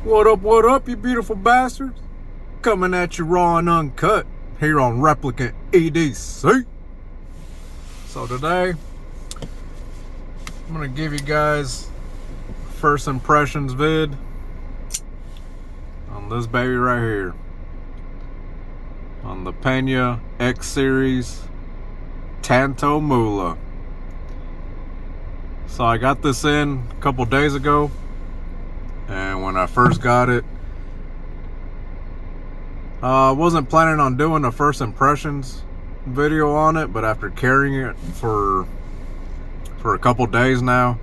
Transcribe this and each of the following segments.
What up, you beautiful bastards? Coming at you raw and uncut here on Replicant EDC. So today, I'm going to give you guys first impressions vid on this baby right here. On the Peña Xseries Tanto Mula. So I got this in a couple days ago. And when I first got it, I wasn't planning on doing a first impressions video on it, but after carrying it for a couple days now,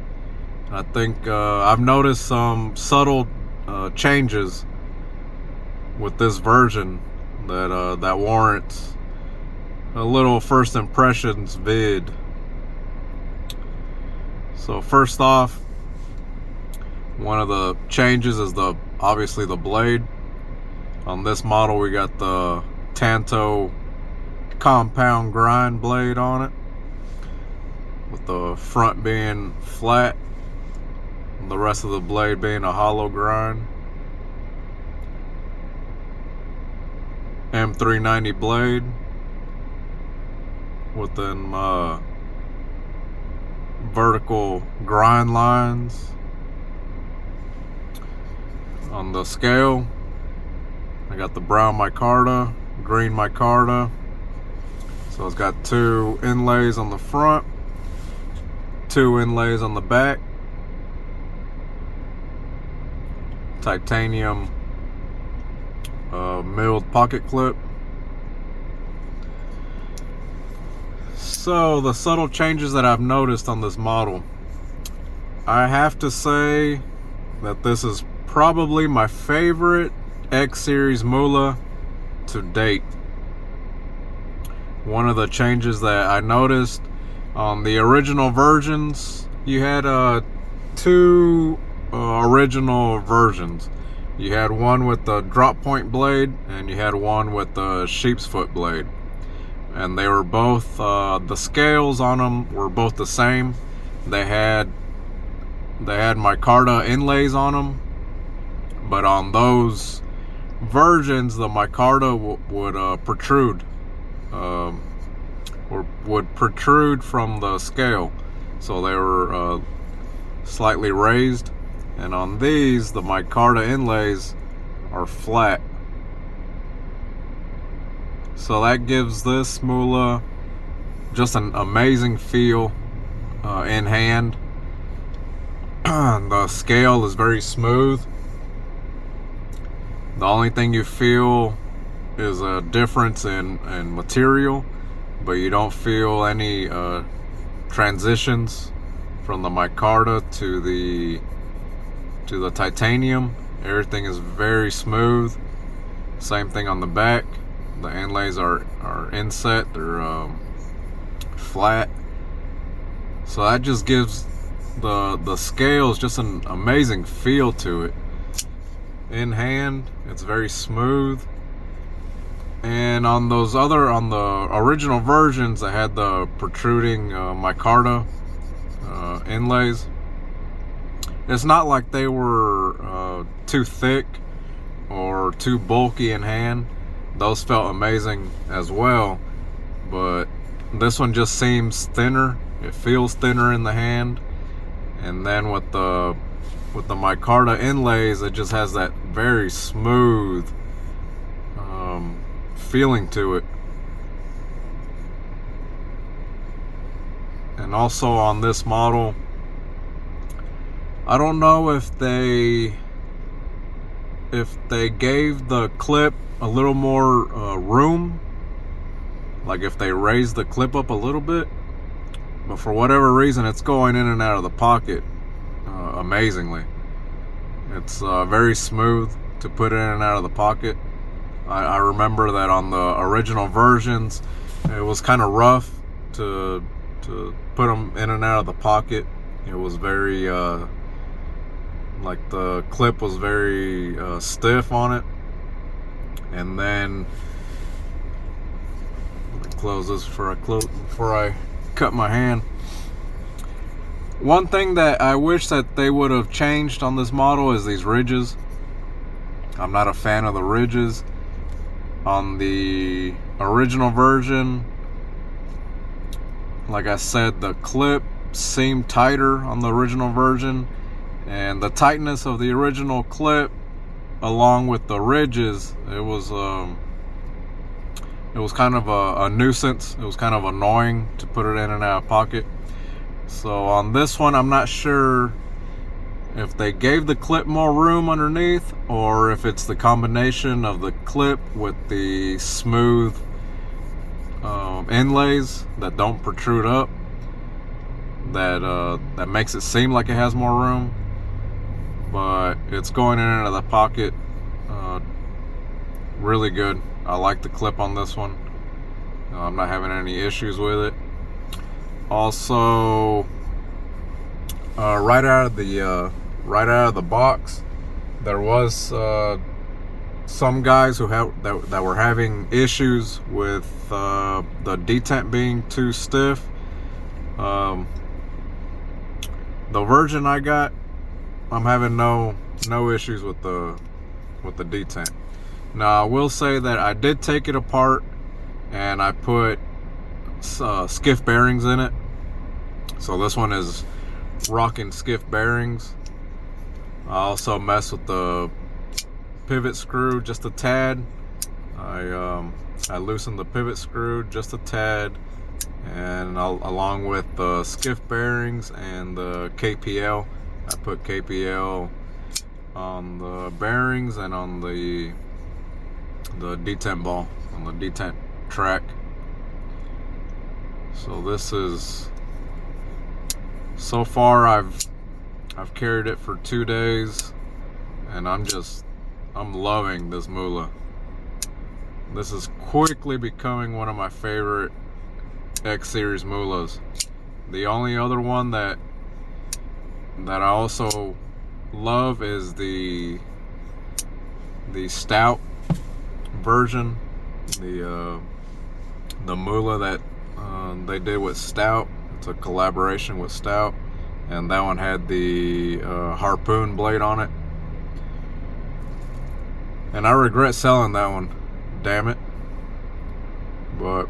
I think I've noticed some subtle changes with this version that warrants a little first impressions vid. So first off, one of the changes is obviously the blade. On this model we got the Tanto compound grind blade on it, with the front being flat and the rest of the blade being a hollow grind. M390 blade with them vertical grind lines. On the scale, I got the brown micarta, green micarta. So it's got two inlays on the front, two inlays on the back. Titanium milled pocket clip. So the subtle changes that I've noticed on this model, I have to say that this is probably my favorite Xseries Mula to date. One of the changes that I noticed on the original versions, you had two original versions. You had one with the drop point blade and you had one with the sheep's foot blade, and they were both the scales on them were both the same. They had micarta inlays on them, but on those versions the micarta would protrude or would protrude from the scale, so they were slightly raised. And on these, the micarta inlays are flat. So that gives this Mula just an amazing feel in hand. The scale is very smooth. The only thing you feel is a difference in material, but you don't feel any transitions from the micarta to the titanium. Everything is very smooth. Same thing on the back. The inlays are inset, they're flat. So that just gives the scales just an amazing feel to it. In hand, it's very smooth. And on the original versions, I had the protruding micarta inlays. It's not like they were too thick or too bulky in hand. Those felt amazing as well, but this one just seems thinner. It feels thinner in the hand, and then with the micarta inlays, it just has that very smooth feeling to it. And also on this model, I don't know if they gave the clip a little more room, like if they raised the clip up a little bit, but for whatever reason it's going in and out of the pocket amazingly. It's very smooth to put in and out of the pocket. I remember that on the original versions it was kind of rough to put them in and out of the pocket. It was very like the clip was very stiff on it. And then let me close this before I cut my hand. One thing that I wish that they would have changed on this model is these ridges. I'm not a fan of the ridges. On the original version, like I said, the clip seemed tighter on the original version, and the tightness of the original clip along with the ridges, it was kind of a nuisance. It was kind of annoying to put it in and out of pocket. So on this one, I'm not sure if they gave the clip more room underneath, or if it's the combination of the clip with the smooth inlays that don't protrude up that makes it seem like it has more room. But it's going in and out of the pocket really good. I like the clip on this one. I'm not having any issues with it. Also, right out of the box, there was some guys that were having issues with the detent being too stiff. The version I got, I'm having no issues with the detent. Now I will say that I did take it apart and I put skiff bearings in it. So this one is rocking skiff bearings. I also messed with the pivot screw just a tad. I loosened the pivot screw just a tad, and along with the skiff bearings and the KPL, I put KPL on the bearings and on the detent ball, on the detent track. So this is, so far I've carried it for 2 days, and I'm loving this Mula. This is quickly becoming one of my favorite Xseries Mulas. The only other one that I also love is the stout version, the Mula that they did with Stout. It's a collaboration with Stout, and that one had the harpoon blade on it, and I regret selling that one, damn it. But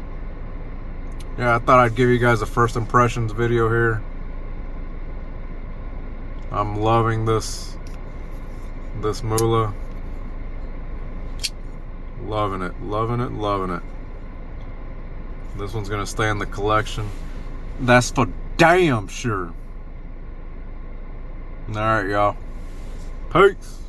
yeah, I thought I'd give you guys a first impressions video here. I'm loving this Mula. Loving it, loving it, loving it. This one's gonna stay in the collection. That's for damn sure. Alright, y'all. Peace.